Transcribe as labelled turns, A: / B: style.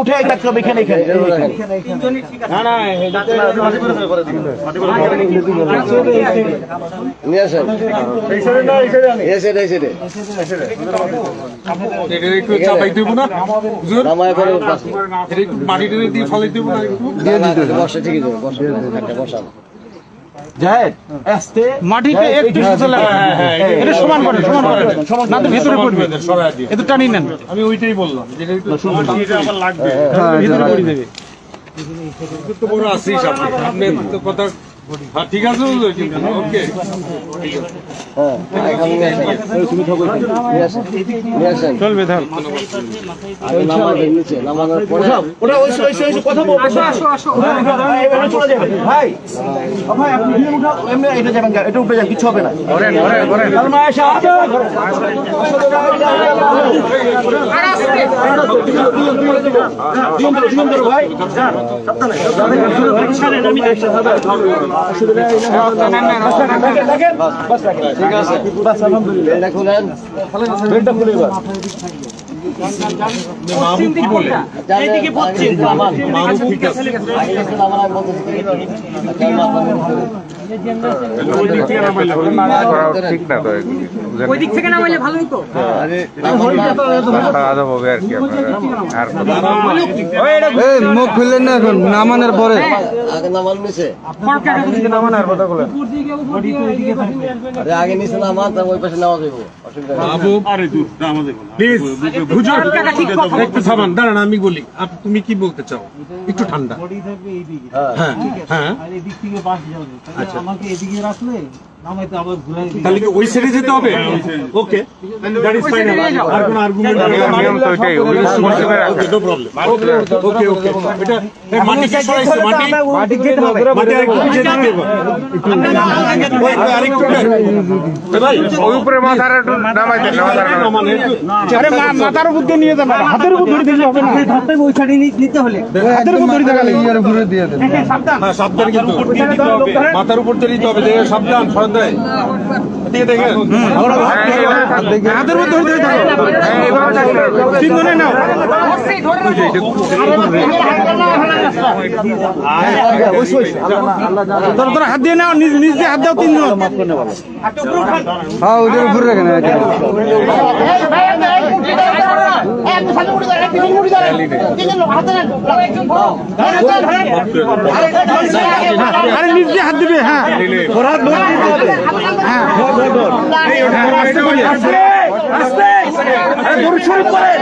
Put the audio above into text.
A: উঠে থাকবে এখানে না না মাটিতে একটু সমান করেন না তো ভেতরে পড়বে একটু টানি নেন। আমি ওইটাই বললাম লাগবে ভিতরে পড়ে দেবে তো বড় আসিস আপনি তো কথা ঠিক আছে ওকে চলবে এটা উঠে যান কিছু হবে না ভাই ঠিক আছে
B: ওই দিক থেকে নামাইলে ভালোই তো
C: মুখ খুললেন না এখন নামানোর পরে
A: আগে নিচে নামান ওই পাশে নেওয়া যাবো
D: একটু সামান দাঁড়ান আমি বলি তুমি কি বলতে চাও একটু ঠান্ডা তাহলে কি ওই সাইডে যেতে হবে ওকে দ্যাট ইজ ফাইন আর কোন আর্গুমেন্ট নিয়ম তো এটাই নো প্রবলেম ওকে ওকে এটা মাটি কে সরাইছে মাটি কেটে হবে মাটি আরেকটু পিছে যেতে হবে আরেকটু ভাই ওই উপরে মাথার একটু নামাই দেন
A: আরে মাথার উপর দিয়ে নিয়ে যান হাতের উপর ধরে দিলে হবে না হাতে ওই সাইডে নিতে হলে হাতের উপর ধরে দেখালে
C: ইয়ার উপরে দিয়ে দেন
A: সাবধান
D: সাবধান কিন্তু মাথার উপর দিয়ে নিতে হবে সাবধান সরদাই ঠিক আছে
A: হাতের উপর ধরে দিতে হবে ঠিক মনে নাও তোরা হাত দিয়ে নাও নিজ দিয়ে হাত দাও তিনজন
C: হ্যাঁ ওদের উপরে রাখেন
A: আরে নিজ দিয়ে হাত দিবে হ্যাঁ ওরা হাত ধরে দিতে হবে হ্যাঁ আস্তে আস্তে আরে দূর শুরু করে